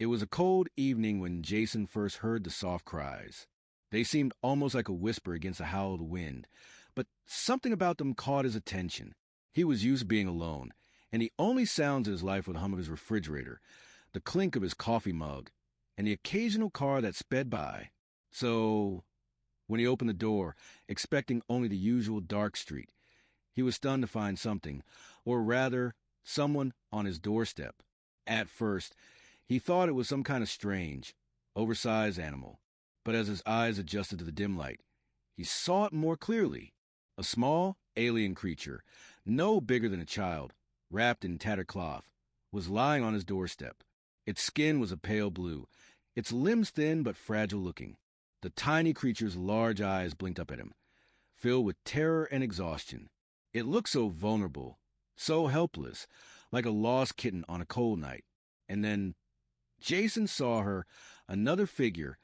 It was a cold evening when Jason first heard the soft cries. They seemed almost like a whisper against the howl of the wind, but something about them caught his attention. He was used to being alone, and the only sounds in his life were the hum of his refrigerator, the clink of his coffee mug, and the occasional car that sped by. So, when he opened the door, expecting only the usual dark street, he was stunned to find something, or rather, someone on his doorstep. At first, he thought it was some kind of strange, oversized animal, but as his eyes adjusted to the dim light, he saw it more clearly. A small, alien creature, no bigger than a child, wrapped in tattered cloth, was lying on his doorstep. Its skin was a pale blue, its limbs thin but fragile-looking. The tiny creature's large eyes blinked up at him, filled with terror and exhaustion. It looked so vulnerable, so helpless, like a lost kitten on a cold night. And then Jason saw her, another figure,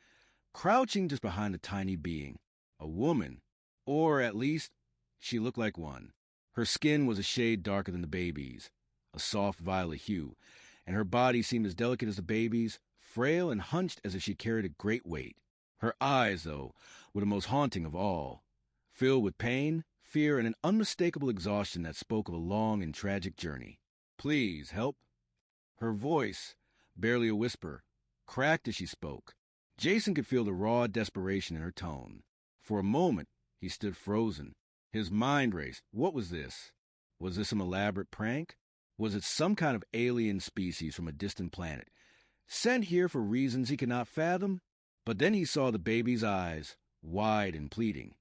crouching just behind the tiny being. A woman, or at least, she looked like one. Her skin was a shade darker than the baby's, a soft violet hue, and her body seemed as delicate as the baby's, frail and hunched as if she carried a great weight. Her eyes, though, were the most haunting of all, filled with pain, fear, and an unmistakable exhaustion that spoke of a long and tragic journey. "Please, help." Her voice, barely a whisper, cracked as she spoke. Jason could feel the raw desperation in her tone. For a moment, he stood frozen. His mind raced. What was this? Was this some elaborate prank? Was it some kind of alien species from a distant planet, sent here for reasons he could not fathom? But then he saw the baby's eyes, wide and pleading,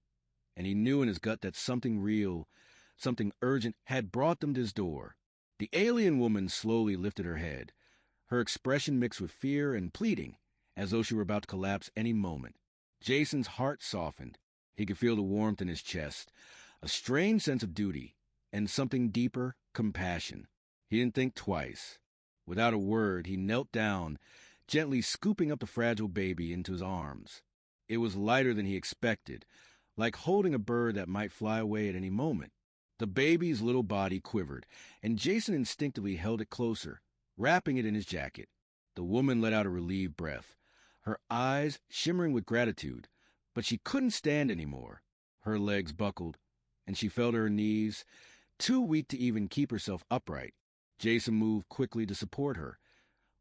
and he knew in his gut that something real, something urgent, had brought them to his door. The alien woman slowly lifted her head, her expression mixed with fear and pleading, as though she were about to collapse any moment. Jason's heart softened. He could feel the warmth in his chest, a strange sense of duty, and something deeper, compassion. He didn't think twice. Without a word, he knelt down, gently scooping up the fragile baby into his arms. It was lighter than he expected, like holding a bird that might fly away at any moment. The baby's little body quivered, and Jason instinctively held it closer, wrapping it in his jacket. The woman let out a relieved breath, her eyes shimmering with gratitude, but she couldn't stand anymore. Her legs buckled, and she fell to her knees, too weak to even keep herself upright. Jason moved quickly to support her,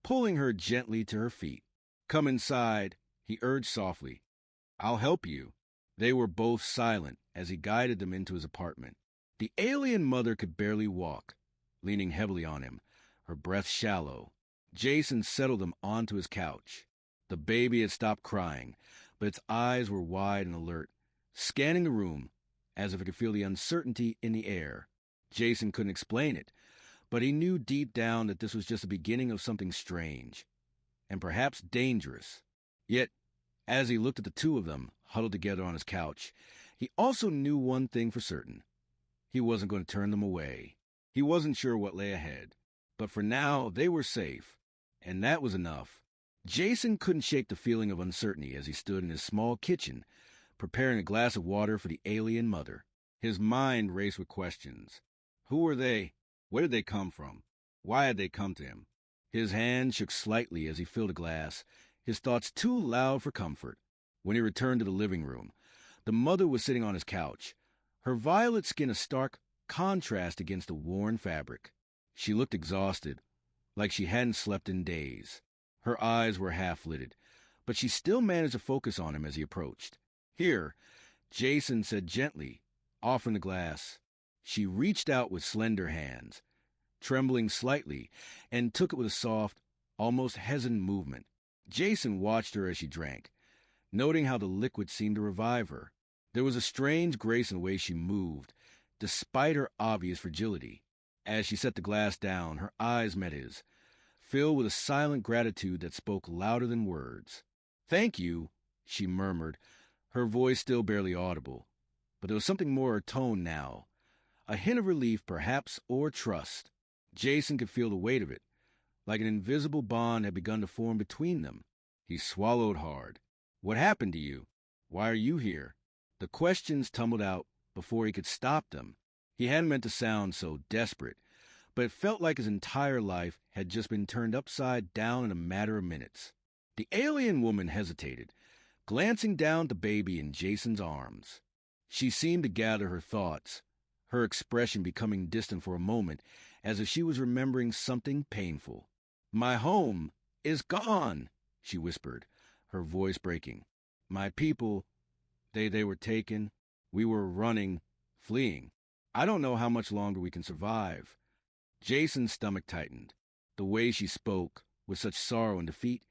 pulling her gently to her feet. "Come inside," he urged softly. "I'll help you." They were both silent as he guided them into his apartment. The alien mother could barely walk, leaning heavily on him, her breath shallow. Jason settled them onto his couch. The baby had stopped crying, but its eyes were wide and alert, scanning the room as if it could feel the uncertainty in the air. Jason couldn't explain it, but he knew deep down that this was just the beginning of something strange, and perhaps dangerous. Yet, as he looked at the two of them, huddled together on his couch, he also knew one thing for certain. He wasn't going to turn them away. He wasn't sure what lay ahead, but for now they were safe, and that was enough. Jason couldn't shake the feeling of uncertainty as he stood in his small kitchen, preparing a glass of water for the alien mother. His mind raced with questions. Who were they? Where did they come from? Why had they come to him? His hand shook slightly as he filled a glass, his thoughts too loud for comfort. When he returned to the living room, the mother was sitting on his couch, her violet skin a stark contrast against the worn fabric. She looked exhausted, like she hadn't slept in days. Her eyes were half-lidded, but she still managed to focus on him as he approached. "Here," Jason said gently, offering the glass. She reached out with slender hands, trembling slightly, and took it with a soft, almost hesitant movement. Jason watched her as she drank, noting how the liquid seemed to revive her. There was a strange grace in the way she moved, despite her obvious fragility. As she set the glass down, her eyes met his, filled with a silent gratitude that spoke louder than words. "Thank you," she murmured, her voice still barely audible. But there was something more in her tone now, a hint of relief, perhaps, or trust. Jason could feel the weight of it, like an invisible bond had begun to form between them. He swallowed hard. "What happened to you? Why are you here?" The questions tumbled out before he could stop them. He hadn't meant to sound so desperate, but it felt like his entire life had just been turned upside down in a matter of minutes. The alien woman hesitated, glancing down at the baby in Jason's arms. She seemed to gather her thoughts, her expression becoming distant for a moment, as if she was remembering something painful. "My home is gone," she whispered, her voice breaking. "My people, they were taken. We were running, fleeing. I don't know how much longer we can survive." Jason's stomach tightened. The way she spoke, with such sorrow and defeat,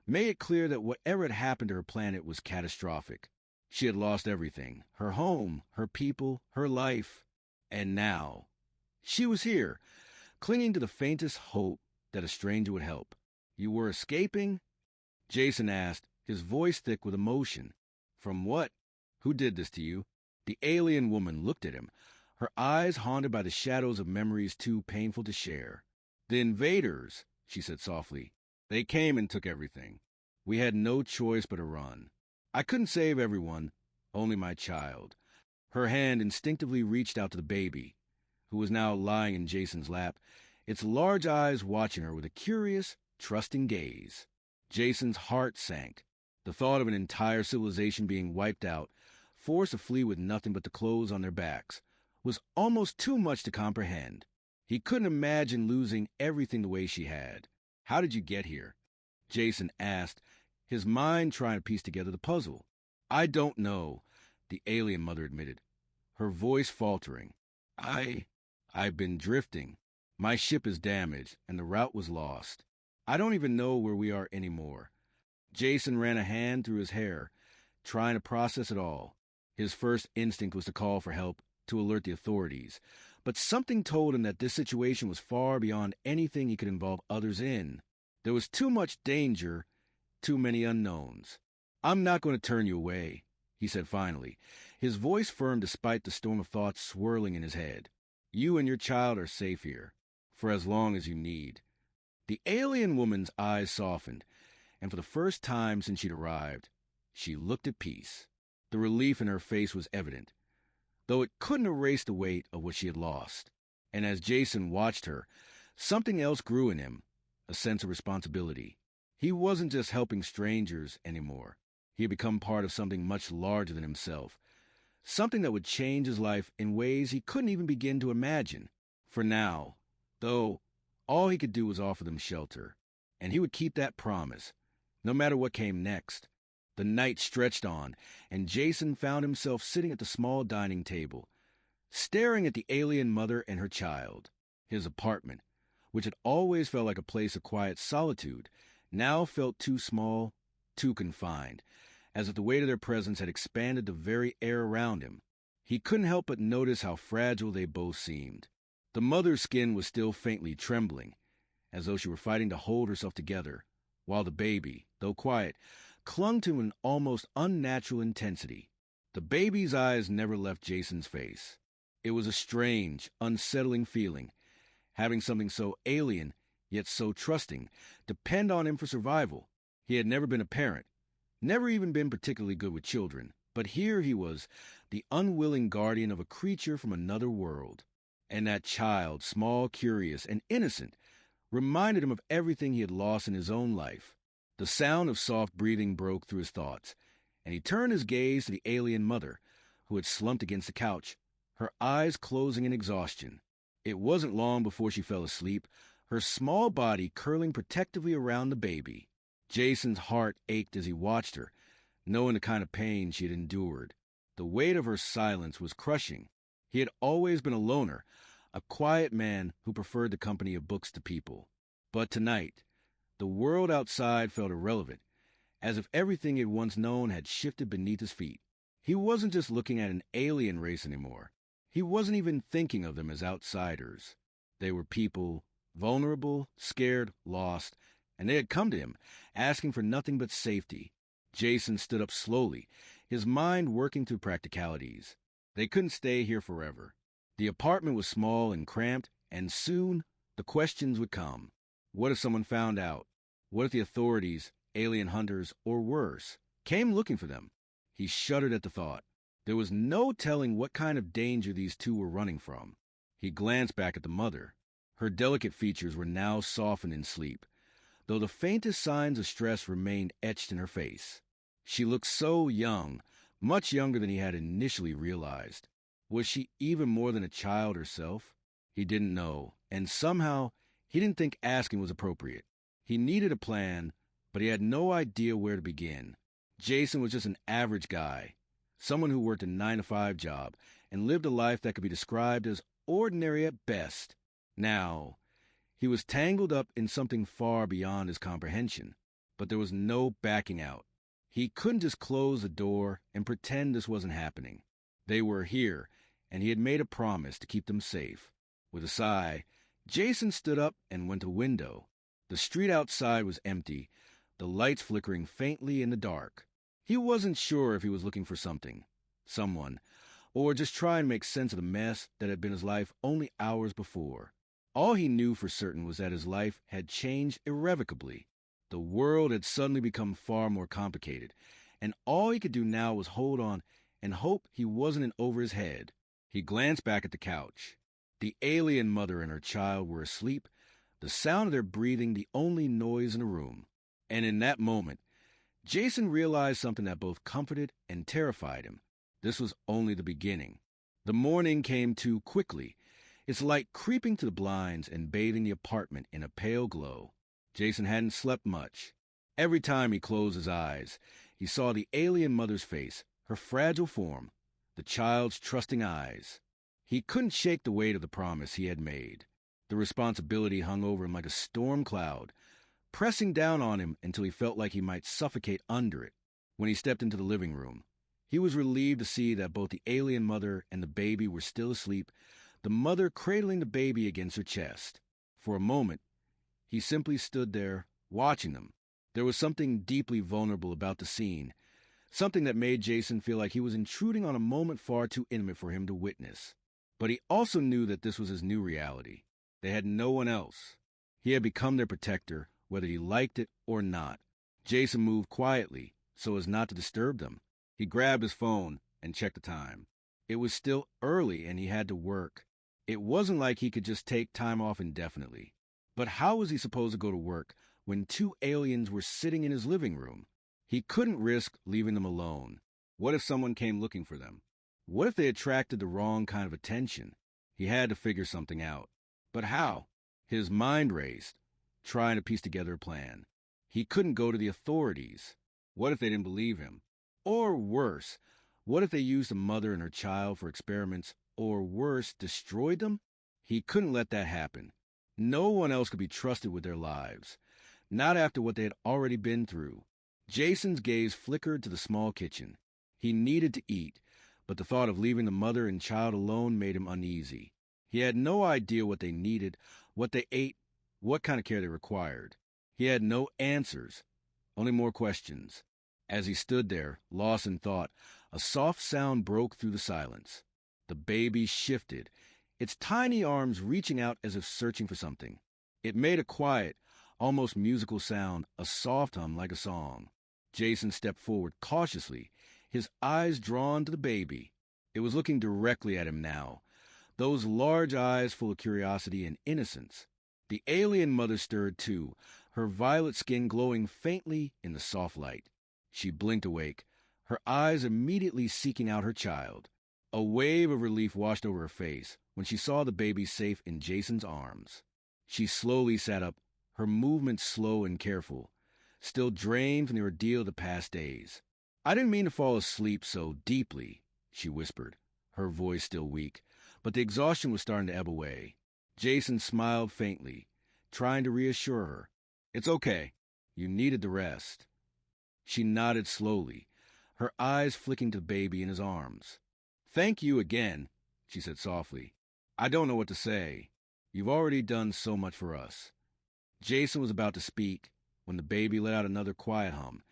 made it clear that whatever had happened to her planet was catastrophic. She had lost everything, her home, her people, her life. And now, she was here, clinging to the faintest hope that a stranger would help. "You were escaping?" Jason asked, his voice thick with emotion. "From what? Who did this to you?" The alien woman looked at him, her eyes haunted by the shadows of memories too painful to share. "The invaders," she said softly. "They came and took everything. We had no choice but to run. I couldn't save everyone, only my child." Her hand instinctively reached out to the baby, who was now lying in Jason's lap, its large eyes watching her with a curious, trusting gaze. Jason's heart sank. The thought of an entire civilization being wiped out, forced to flee with nothing but the clothes on their backs, was almost too much to comprehend. He couldn't imagine losing everything the way she had. "How did you get here?" Jason asked, his mind trying to piece together the puzzle. "I don't know," the alien mother admitted, her voice faltering. I've been drifting. My ship is damaged, and the route was lost. I don't even know where we are anymore." Jason ran a hand through his hair, trying to process it all. His first instinct was to call for help, to alert the authorities. But something told him that this situation was far beyond anything he could involve others in. There was too much danger, too many unknowns. "I'm not going to turn you away," he said finally, his voice firm despite the storm of thoughts swirling in his head. "You and your child are safe here, for as long as you need." The alien woman's eyes softened, and for the first time since she'd arrived, she looked at peace. The relief in her face was evident, though it couldn't erase the weight of what she had lost. And as Jason watched her, something else grew in him, a sense of responsibility. He wasn't just helping strangers anymore. He had become part of something much larger than himself, something that would change his life in ways he couldn't even begin to imagine. For now, though, all he could do was offer them shelter, and he would keep that promise, no matter what came next. The night stretched on, and Jason found himself sitting at the small dining table, staring at the alien mother and her child. His apartment, which had always felt like a place of quiet solitude, now felt too small, too confined, as if the weight of their presence had expanded the very air around him. He couldn't help but notice how fragile they both seemed. The mother's skin was still faintly trembling, as though she were fighting to hold herself together, while the baby, though quiet, clung to an almost unnatural intensity. The baby's eyes never left Jason's face. It was a strange, unsettling feeling, having something so alien, yet so trusting, depend on him for survival. He had never been a parent, never even been particularly good with children, but here he was, the unwilling guardian of a creature from another world. And that child, small, curious, and innocent, reminded him of everything he had lost in his own life. The sound of soft breathing broke through his thoughts, and he turned his gaze to the alien mother, who had slumped against the couch, her eyes closing in exhaustion. It wasn't long before she fell asleep, her small body curling protectively around the baby. Jason's heart ached as he watched her, knowing the kind of pain she had endured. The weight of her silence was crushing. He had always been a loner, a quiet man who preferred the company of books to people. But tonight, the world outside felt irrelevant, as if everything he had once known had shifted beneath his feet. He wasn't just looking at an alien race anymore. He wasn't even thinking of them as outsiders. They were people, vulnerable, scared, lost, and they had come to him, asking for nothing but safety. Jason stood up slowly, his mind working through practicalities. They couldn't stay here forever. The apartment was small and cramped, and soon the questions would come. What if someone found out? What if the authorities, alien hunters, or worse, came looking for them? He shuddered at the thought. There was no telling what kind of danger these two were running from. He glanced back at the mother. Her delicate features were now softened in sleep, though the faintest signs of stress remained etched in her face. She looked so young, much younger than he had initially realized. Was she even more than a child herself? He didn't know, and somehow he didn't think asking was appropriate. He needed a plan, but he had no idea where to begin. Jason was just an average guy, someone who worked a 9-to-5 job and lived a life that could be described as ordinary at best. Now, he was tangled up in something far beyond his comprehension, but there was no backing out. He couldn't just close the door and pretend this wasn't happening. They were here, and he had made a promise to keep them safe. With a sigh, Jason stood up and went to the window. The street outside was empty, the lights flickering faintly in the dark. He wasn't sure if he was looking for something, someone, or just trying to make sense of the mess that had been his life only hours before. All he knew for certain was that his life had changed irrevocably. The world had suddenly become far more complicated, and all he could do now was hold on and hope he wasn't in over his head. He glanced back at the couch. The alien mother and her child were asleep, the sound of their breathing the only noise in the room. And in that moment, Jason realized something that both comforted and terrified him. This was only the beginning. The morning came too quickly, its light creeping to the blinds and bathing the apartment in a pale glow. Jason hadn't slept much. Every time he closed his eyes, he saw the alien mother's face, her fragile form, the child's trusting eyes. He couldn't shake the weight of the promise he had made. The responsibility hung over him like a storm cloud, pressing down on him until he felt like he might suffocate under it. When he stepped into the living room, he was relieved to see that both the alien mother and the baby were still asleep, the mother cradling the baby against her chest. For a moment, he simply stood there, watching them. There was something deeply vulnerable about the scene, something that made Jason feel like he was intruding on a moment far too intimate for him to witness. But he also knew that this was his new reality. They had no one else. He had become their protector, whether he liked it or not. Jason moved quietly, so as not to disturb them. He grabbed his phone and checked the time. It was still early and he had to work. It wasn't like he could just take time off indefinitely. But how was he supposed to go to work when two aliens were sitting in his living room? He couldn't risk leaving them alone. What if someone came looking for them? What if they attracted the wrong kind of attention? He had to figure something out. But how? His mind raced, trying to piece together a plan. He couldn't go to the authorities. What if they didn't believe him? Or worse, what if they used the mother and her child for experiments, or worse, destroyed them? He couldn't let that happen. No one else could be trusted with their lives, not after what they had already been through. Jason's gaze flickered to the small kitchen. He needed to eat, but the thought of leaving the mother and child alone made him uneasy. He had no idea what they needed, what they ate, what kind of care they required. He had no answers, only more questions. As he stood there, lost in thought, a soft sound broke through the silence. The baby shifted, its tiny arms reaching out as if searching for something. It made a quiet, almost musical sound, a soft hum like a song. Jason stepped forward cautiously, his eyes drawn to the baby. It was looking directly at him now, those large eyes full of curiosity and innocence. The alien mother stirred too, her violet skin glowing faintly in the soft light. She blinked awake, her eyes immediately seeking out her child. A wave of relief washed over her face when she saw the baby safe in Jason's arms. She slowly sat up, her movements slow and careful, still drained from the ordeal of the past days. "I didn't mean to fall asleep so deeply," she whispered, her voice still weak, but the exhaustion was starting to ebb away. Jason smiled faintly, trying to reassure her. "It's okay. You needed the rest." She nodded slowly, her eyes flicking to the baby in his arms. "Thank you again," she said softly. "I don't know what to say. You've already done so much for us." Jason was about to speak when the baby let out another quiet hum,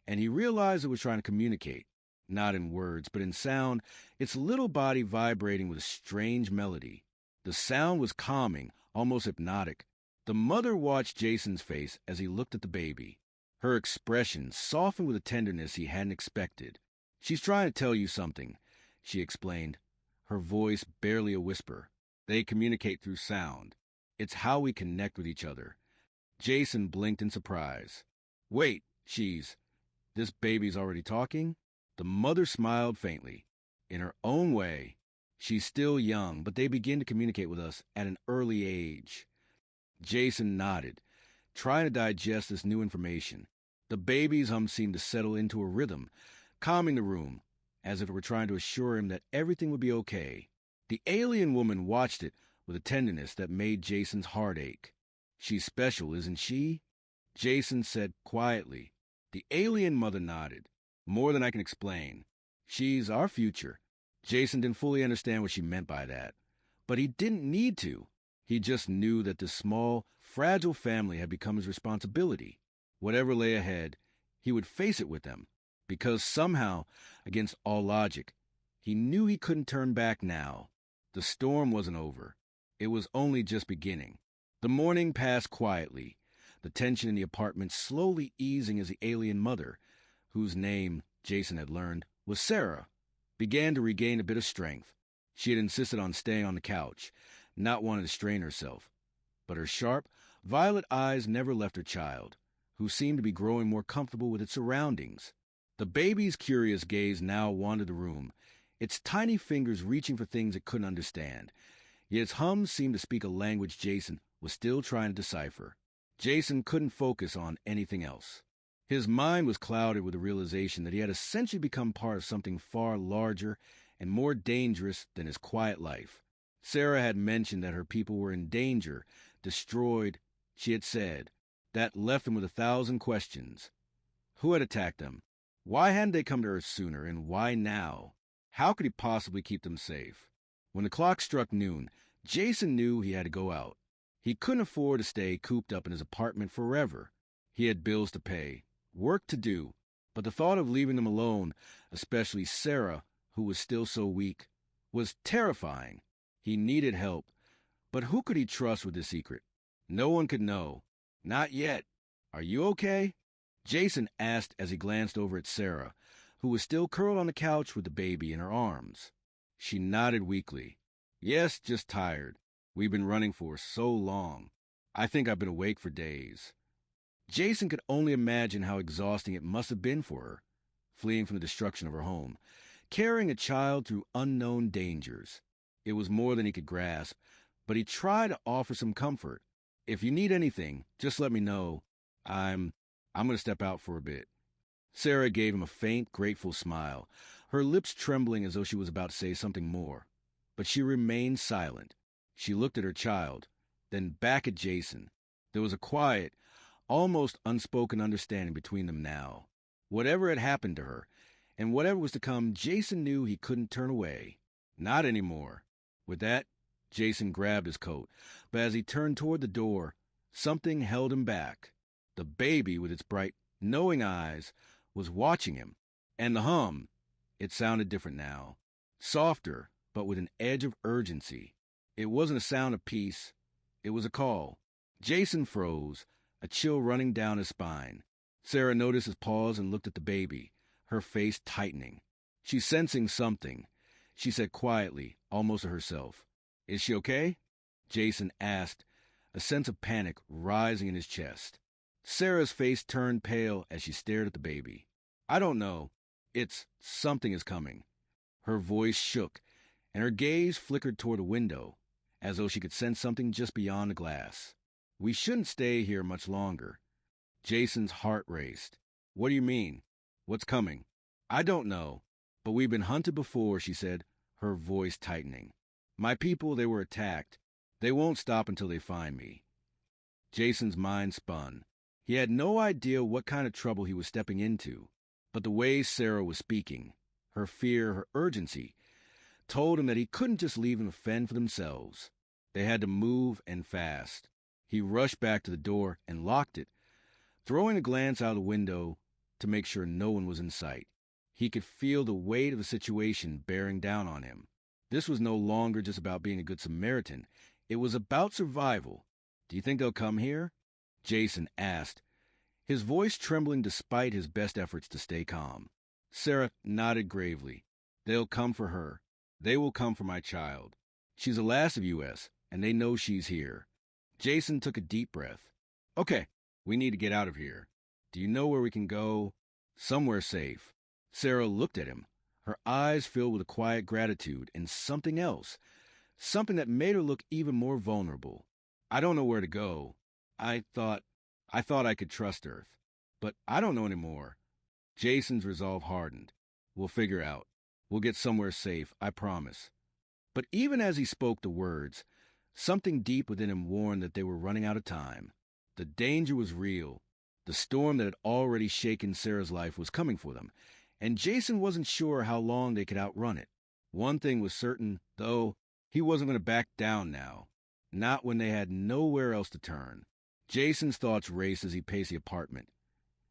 and he realized it was trying to communicate, not in words, but in sound, its little body vibrating with a strange melody. The sound was calming, almost hypnotic. The mother watched Jason's face as he looked at the baby. Her expression softened with a tenderness he hadn't expected. "She's trying to tell you something," she explained, her voice barely a whisper. "They communicate through sound." It's how we connect with each other. Jason blinked in surprise. Wait, this baby's already talking? The mother smiled faintly. In her own way. She's still young, but they begin to communicate with us at an early age. Jason nodded, trying to digest this new information. The baby's hum seemed to settle into a rhythm, calming the room, as if it were trying to assure him that everything would be okay. The alien woman watched it with a tenderness that made Jason's heart ache. She's special, isn't she? Jason said quietly. The alien mother nodded. More than I can explain. She's our future. Jason didn't fully understand what she meant by that. But he didn't need to. He just knew that this small, fragile family had become his responsibility. Whatever lay ahead, he would face it with them. Because somehow, against all logic, he knew he couldn't turn back now. The storm wasn't over. It was only just beginning. The morning passed quietly, the tension in the apartment slowly easing as the alien mother, whose name, Jason had learned, was Sarah, began to regain a bit of strength. She had insisted on staying on the couch, not wanting to strain herself. But her sharp, violet eyes never left her child, who seemed to be growing more comfortable with its surroundings. The baby's curious gaze now wandered the room, its tiny fingers reaching for things it couldn't understand. Yet its hum seemed to speak a language Jason was still trying to decipher. Jason couldn't focus on anything else. His mind was clouded with the realization that he had essentially become part of something far larger and more dangerous than his quiet life. Sarah had mentioned that her people were in danger, destroyed, she had said. That left him with 1,000 questions. Who had attacked them? Why hadn't they come to Earth sooner, and why now? How could he possibly keep them safe? When the clock struck noon, Jason knew he had to go out. He couldn't afford to stay cooped up in his apartment forever. He had bills to pay, work to do, but the thought of leaving them alone, especially Sarah, who was still so weak, was terrifying. He needed help, but who could he trust with his secret? No one could know. Not yet. Are you okay? Jason asked as he glanced over at Sarah, who was still curled on the couch with the baby in her arms. She nodded weakly. Yes, just tired. We've been running for so long. I think I've been awake for days. Jason could only imagine how exhausting it must have been for her, fleeing from the destruction of her home, carrying a child through unknown dangers. It was more than he could grasp, but he tried to offer some comfort. If you need anything, just let me know. I'm going to step out for a bit. Sarah gave him a faint, grateful smile, her lips trembling as though she was about to say something more. But she remained silent. She looked at her child, then back at Jason. There was a quiet, almost unspoken understanding between them now. Whatever had happened to her, and whatever was to come, Jason knew he couldn't turn away. Not anymore. With that, Jason grabbed his coat, but as he turned toward the door, something held him back. The baby, with its bright, knowing eyes, was watching him. And the hum, it sounded different now. Softer, but with an edge of urgency. It wasn't a sound of peace. It was a call. Jason froze, a chill running down his spine. Sarah noticed his pause and looked at the baby, her face tightening. She's sensing something, she said quietly, almost to herself. Is she okay? Jason asked, a sense of panic rising in his chest. Sarah's face turned pale as she stared at the baby. I don't know. Something is coming. Her voice shook, and her gaze flickered toward the window, as though she could sense something just beyond the glass. We shouldn't stay here much longer. Jason's heart raced. What do you mean? What's coming? I don't know, but we've been hunted before, she said, her voice tightening. My people, they were attacked. They won't stop until they find me. Jason's mind spun. He had no idea what kind of trouble he was stepping into, but the way Sarah was speaking, her fear, her urgency, told him that he couldn't just leave them to fend for themselves. They had to move, and fast. He rushed back to the door and locked it, throwing a glance out the window to make sure no one was in sight. He could feel the weight of the situation bearing down on him. This was no longer just about being a good Samaritan. It was about survival. Do you think they'll come here? Jason asked, his voice trembling despite his best efforts to stay calm. Sarah nodded gravely. They'll come for her. They will come for my child. She's the last of U.S., and they know she's here. Jason took a deep breath. Okay, we need to get out of here. Do you know where we can go? Somewhere safe. Sarah looked at him, her eyes filled with a quiet gratitude and something else, something that made her look even more vulnerable. I don't know where to go. I thought I could trust Earth, but I don't know anymore. Jason's resolve hardened. We'll figure out. We'll get somewhere safe, I promise. But even as he spoke the words, something deep within him warned that they were running out of time. The danger was real. The storm that had already shaken Sarah's life was coming for them, and Jason wasn't sure how long they could outrun it. One thing was certain, though, he wasn't going to back down now. Not when they had nowhere else to turn. Jason's thoughts raced as he paced the apartment,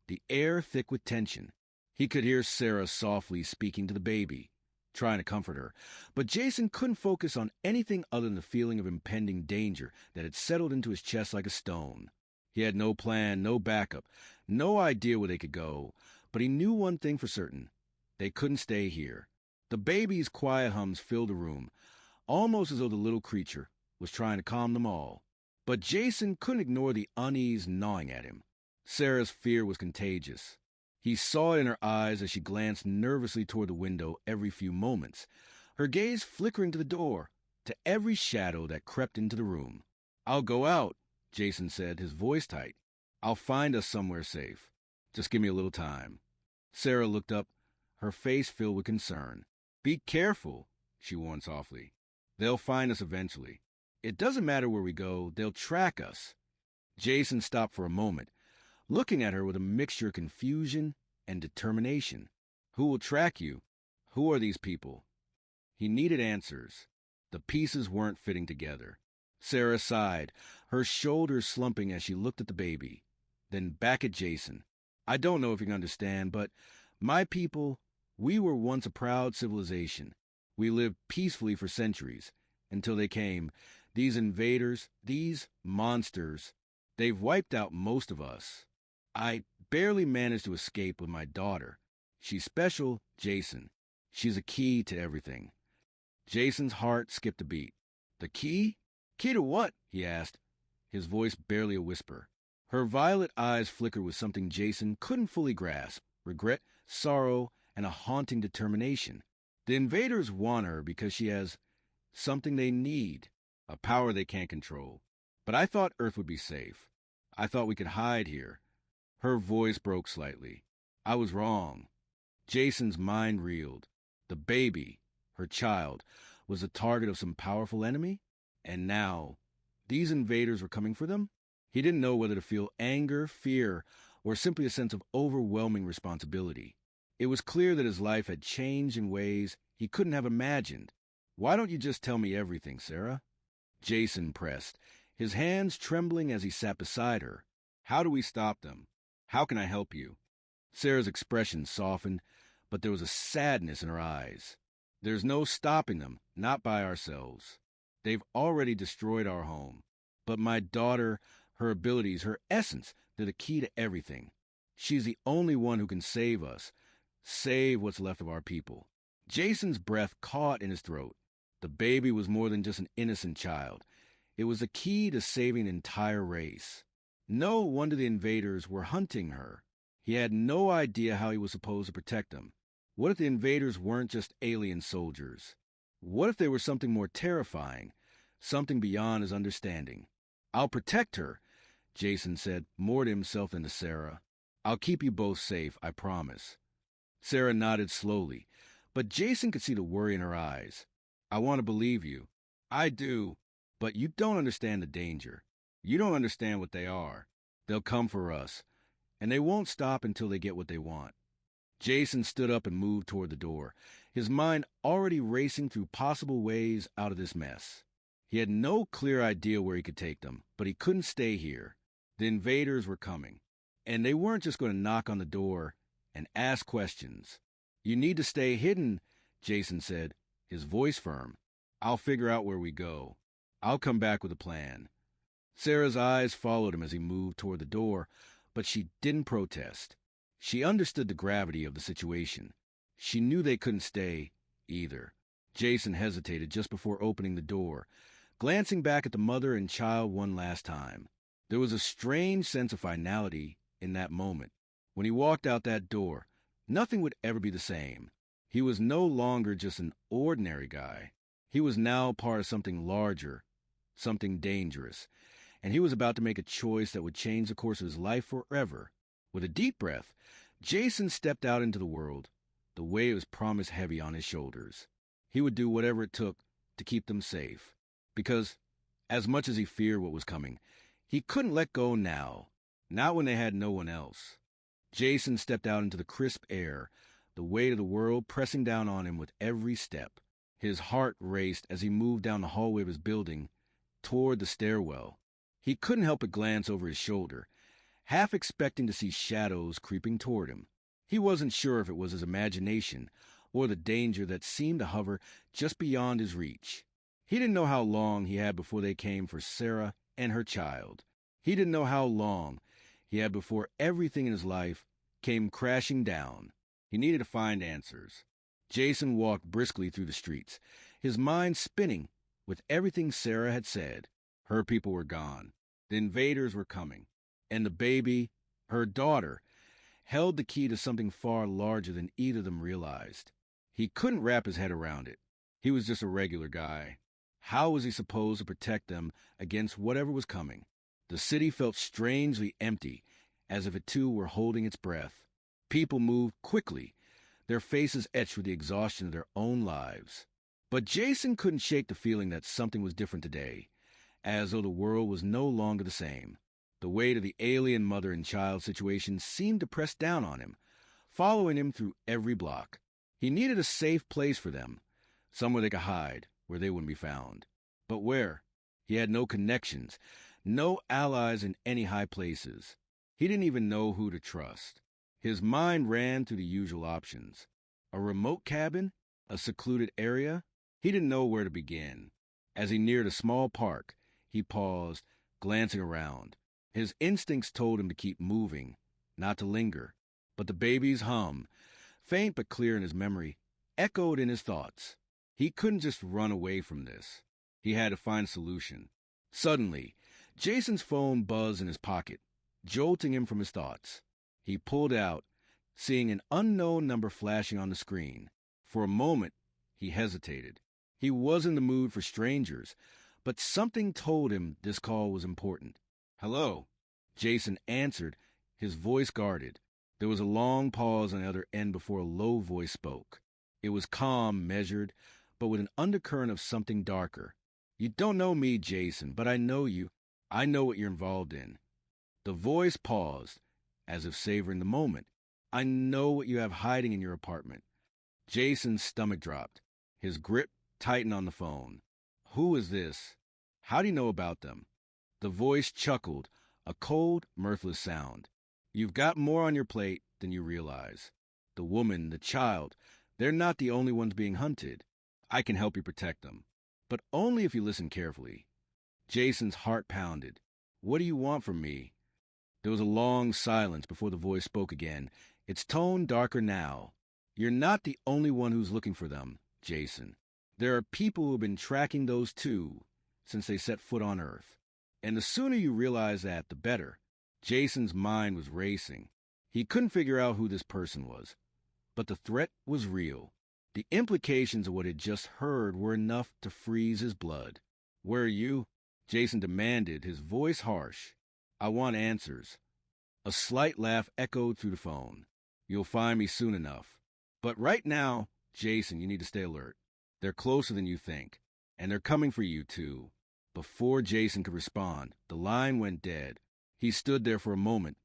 the air thick with tension. He could hear Sarah softly speaking to the baby, trying to comfort her, but Jason couldn't focus on anything other than the feeling of impending danger that had settled into his chest like a stone. He had no plan, no backup, no idea where they could go, but he knew one thing for certain. They couldn't stay here. The baby's quiet hums filled the room, almost as though the little creature was trying to calm them all. But Jason couldn't ignore the unease gnawing at him. Sarah's fear was contagious. He saw it in her eyes as she glanced nervously toward the window every few moments, her gaze flickering to the door, to every shadow that crept into the room. I'll go out, Jason said, his voice tight. I'll find us somewhere safe. Just give me a little time. Sarah looked up, her face filled with concern. Be careful, she warned softly. They'll find us eventually. It doesn't matter where we go, they'll track us. Jason stopped for a moment, looking at her with a mixture of confusion and determination. Who will track you? Who are these people? He needed answers. The pieces weren't fitting together. Sarah sighed, her shoulders slumping as she looked at the baby, then back at Jason. I don't know if you can understand, but my people, we were once a proud civilization. We lived peacefully for centuries, until they came. These invaders, these monsters, they've wiped out most of us. I barely managed to escape with my daughter. She's special, Jason. She's a key to everything. Jason's heart skipped a beat. The key? Key to what? He asked, his voice barely a whisper. Her violet eyes flickered with something Jason couldn't fully grasp, regret, sorrow, and a haunting determination. The invaders want her because she has something they need, a power they can't control. But I thought Earth would be safe. I thought we could hide here. Her voice broke slightly. I was wrong. Jason's mind reeled. The baby, her child, was the target of some powerful enemy? And now, these invaders were coming for them? He didn't know whether to feel anger, fear, or simply a sense of overwhelming responsibility. It was clear that his life had changed in ways he couldn't have imagined. Why don't you just tell me everything, Sarah? Jason pressed, his hands trembling as he sat beside her. How do we stop them? How can I help you? Sarah's expression softened, but there was a sadness in her eyes. There's no stopping them, not by ourselves. They've already destroyed our home. But my daughter, her abilities, her essence, they're the key to everything. She's the only one who can save us, save what's left of our people. Jason's breath caught in his throat. The baby was more than just an innocent child. It was the key to saving an entire race. No wonder the invaders were hunting her. He had no idea how he was supposed to protect them. What if the invaders weren't just alien soldiers? What if they were something more terrifying, something beyond his understanding? I'll protect her, Jason said, more to himself than to Sarah. I'll keep you both safe, I promise. Sarah nodded slowly, but Jason could see the worry in her eyes. I want to believe you. I do, but you don't understand the danger. You don't understand what they are. They'll come for us, and they won't stop until they get what they want. Jason stood up and moved toward the door, his mind already racing through possible ways out of this mess. He had no clear idea where he could take them, but he couldn't stay here. The invaders were coming, and they weren't just going to knock on the door and ask questions. You need to stay hidden, Jason said, his voice firm. I'll figure out where we go. I'll come back with a plan. Sarah's eyes followed him as he moved toward the door, but she didn't protest. She understood the gravity of the situation. She knew they couldn't stay, either. Jason hesitated just before opening the door, glancing back at the mother and child one last time. There was a strange sense of finality in that moment. When he walked out that door, nothing would ever be the same. He was no longer just an ordinary guy. He was now part of something larger, something dangerous, and he was about to make a choice that would change the course of his life forever. With a deep breath, Jason stepped out into the world. The weight was promised heavy on his shoulders. He would do whatever it took to keep them safe, because, as much as he feared what was coming, he couldn't let go now, not when they had no one else. Jason stepped out into the crisp air, the weight of the world pressing down on him with every step. His heart raced as he moved down the hallway of his building toward the stairwell. He couldn't help but glance over his shoulder, half expecting to see shadows creeping toward him. He wasn't sure if it was his imagination or the danger that seemed to hover just beyond his reach. He didn't know how long he had before they came for Sarah and her child. He didn't know how long he had before everything in his life came crashing down. He needed to find answers. Jason walked briskly through the streets, his mind spinning with everything Sarah had said. Her people were gone. The invaders were coming. And the baby, her daughter, held the key to something far larger than either of them realized. He couldn't wrap his head around it. He was just a regular guy. How was he supposed to protect them against whatever was coming? The city felt strangely empty, as if it too were holding its breath. People moved quickly, their faces etched with the exhaustion of their own lives. But Jason couldn't shake the feeling that something was different today, as though the world was no longer the same. The weight of the alien mother and child situation seemed to press down on him, following him through every block. He needed a safe place for them, somewhere they could hide, where they wouldn't be found. But where? He had no connections, no allies in any high places. He didn't even know who to trust. His mind ran through the usual options. A remote cabin? A secluded area? He didn't know where to begin. As he neared a small park, he paused, glancing around. His instincts told him to keep moving, not to linger. But the baby's hum, faint but clear in his memory, echoed in his thoughts. He couldn't just run away from this. He had to find a solution. Suddenly, Jason's phone buzzed in his pocket, jolting him from his thoughts. He pulled out, seeing an unknown number flashing on the screen. For a moment, he hesitated. He was in the mood for strangers, but something told him this call was important. "Hello," Jason answered, his voice guarded. There was a long pause on the other end before a low voice spoke. It was calm, measured, but with an undercurrent of something darker. "You don't know me, Jason, but I know you. I know what you're involved in." The voice paused, as if savoring the moment. "I know what you have hiding in your apartment." Jason's stomach dropped. His grip tightened on the phone. "Who is this? How do you know about them?" The voice chuckled, a cold, mirthless sound. "You've got more on your plate than you realize. The woman, the child, they're not the only ones being hunted. I can help you protect them, but only if you listen carefully." Jason's heart pounded. "What do you want from me?" There was a long silence before the voice spoke again, its tone darker now. "You're not the only one who's looking for them, Jason. There are people who have been tracking those too since they set foot on Earth. And the sooner you realize that, the better." Jason's mind was racing. He couldn't figure out who this person was. But the threat was real. The implications of what he'd just heard were enough to freeze his blood. "Where are you?" Jason demanded, his voice harsh. "I want answers." A slight laugh echoed through the phone. "You'll find me soon enough. But right now, Jason, you need to stay alert. They're closer than you think. And they're coming for you, too." Before Jason could respond, the line went dead. He stood there for a moment,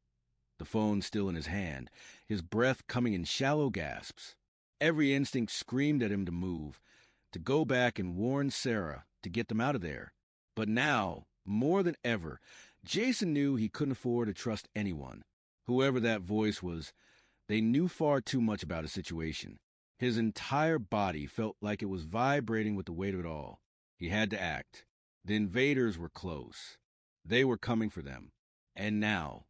the phone still in his hand, his breath coming in shallow gasps. Every instinct screamed at him to move, to go back and warn Sarah, to get them out of there. But now, more than ever, Jason knew he couldn't afford to trust anyone. Whoever that voice was, they knew far too much about his situation. His entire body felt like it was vibrating with the weight of it all. He had to act. The invaders were close. They were coming for them. And now.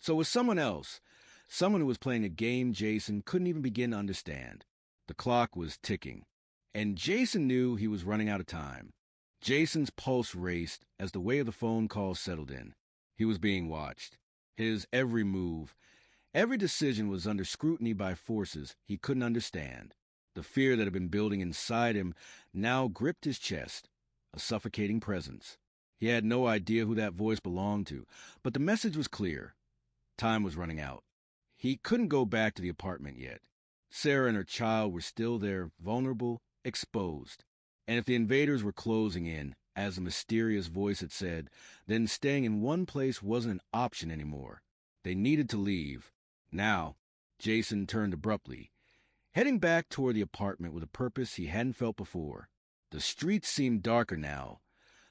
So was someone else. Someone who was playing a game Jason couldn't even begin to understand. The clock was ticking. And Jason knew he was running out of time. Jason's pulse raced as the weight of the phone call settled in. He was being watched. His every move, every decision was under scrutiny by forces he couldn't understand. The fear that had been building inside him now gripped his chest, a suffocating presence. He had no idea who that voice belonged to, but the message was clear. Time was running out. He couldn't go back to the apartment yet. Sarah and her child were still there, vulnerable, exposed. And if the invaders were closing in, as the mysterious voice had said, then staying in one place wasn't an option anymore. They needed to leave. Now, Jason turned abruptly, heading back toward the apartment with a purpose he hadn't felt before. The streets seemed darker now,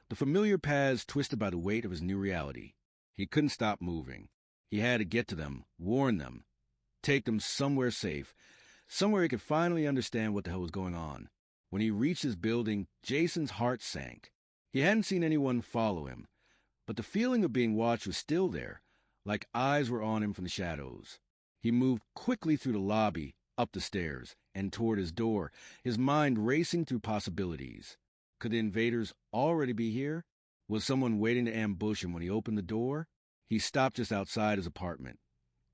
the familiar paths twisted by the weight of his new reality. He couldn't stop moving. He had to get to them, warn them, take them somewhere safe, somewhere he could finally understand what the hell was going on. When he reached his building, Jason's heart sank. He hadn't seen anyone follow him, but the feeling of being watched was still there, like eyes were on him from the shadows. He moved quickly through the lobby, up the stairs, and toward his door, his mind racing through possibilities. Could the invaders already be here? Was someone waiting to ambush him when he opened the door? He stopped just outside his apartment.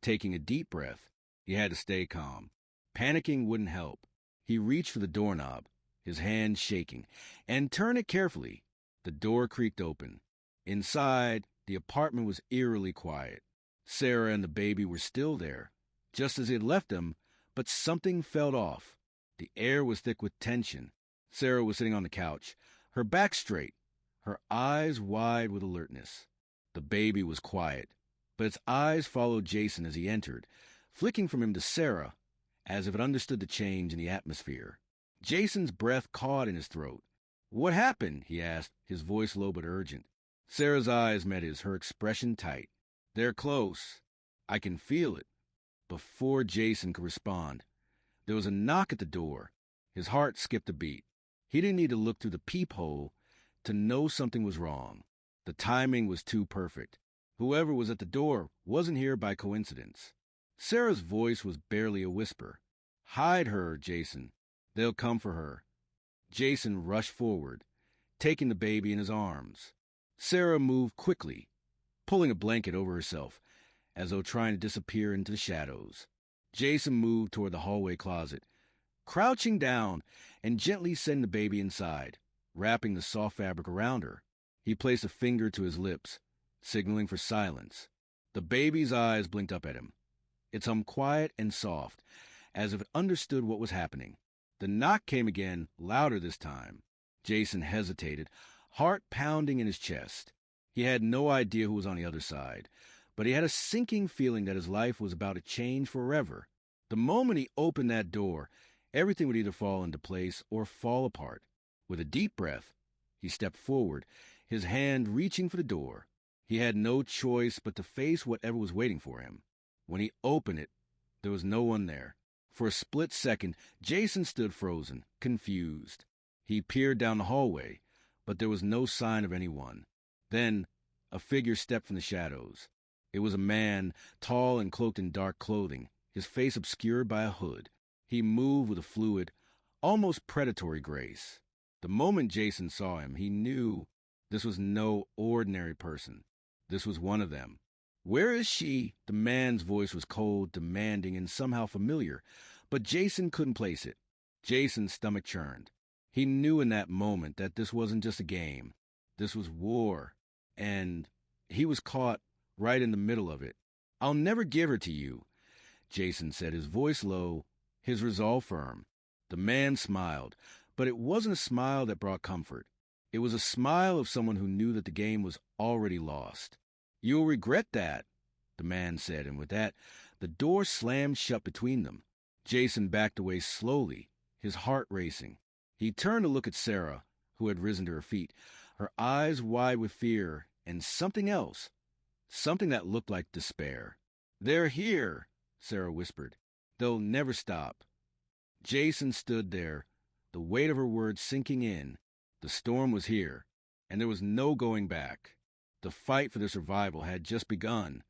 Taking a deep breath, he had to stay calm. Panicking wouldn't help. He reached for the doorknob, his hand shaking, and turned it carefully. The door creaked open. Inside, the apartment was eerily quiet. Sarah and the baby were still there, just as he had left them, but something felt off. The air was thick with tension. Sarah was sitting on the couch, her back straight, her eyes wide with alertness. The baby was quiet, but its eyes followed Jason as he entered, flicking from him to Sarah, as if it understood the change in the atmosphere. Jason's breath caught in his throat. "What happened?" he asked, his voice low but urgent. Sarah's eyes met his, her expression tight. "They're close. I can feel it." Before Jason could respond, there was a knock at the door. His heart skipped a beat. He didn't need to look through the peephole to know something was wrong. The timing was too perfect. Whoever was at the door wasn't here by coincidence. Sarah's voice was barely a whisper. "Hide her, Jason. They'll come for her." Jason rushed forward, taking the baby in his arms. Sarah moved quickly, pulling a blanket over herself, as though trying to disappear into the shadows. Jason moved toward the hallway closet, crouching down and gently sending the baby inside, wrapping the soft fabric around her. He placed a finger to his lips, signaling for silence. The baby's eyes blinked up at him. Its hum quiet and soft, as if it understood what was happening. The knock came again, louder this time. Jason hesitated, heart pounding in his chest. He had no idea who was on the other side, but he had a sinking feeling that his life was about to change forever. The moment he opened that door, everything would either fall into place or fall apart. With a deep breath, he stepped forward, his hand reaching for the door. He had no choice but to face whatever was waiting for him. When he opened it, there was no one there. For a split second, Jason stood frozen, confused. He peered down the hallway, but there was no sign of anyone. Then, a figure stepped from the shadows. It was a man, tall and cloaked in dark clothing, his face obscured by a hood. He moved with a fluid, almost predatory grace. The moment Jason saw him, he knew this was no ordinary person. This was one of them. "Where is she?" The man's voice was cold, demanding, and somehow familiar, but Jason couldn't place it. Jason's stomach churned. He knew in that moment that this wasn't just a game. This was war, and he was caught right in the middle of it. "I'll never give her to you," Jason said, his voice low, his resolve firm. The man smiled, but it wasn't a smile that brought comfort. It was a smile of someone who knew that the game was already lost. "You'll regret that," the man said, and with that, the door slammed shut between them. Jason backed away slowly, his heart racing. He turned to look at Sarah, who had risen to her feet, her eyes wide with fear and something else, something that looked like despair. "They're here," Sarah whispered. "They'll never stop." Jason stood there, the weight of her words sinking in. The storm was here, and there was no going back. The fight for their survival had just begun.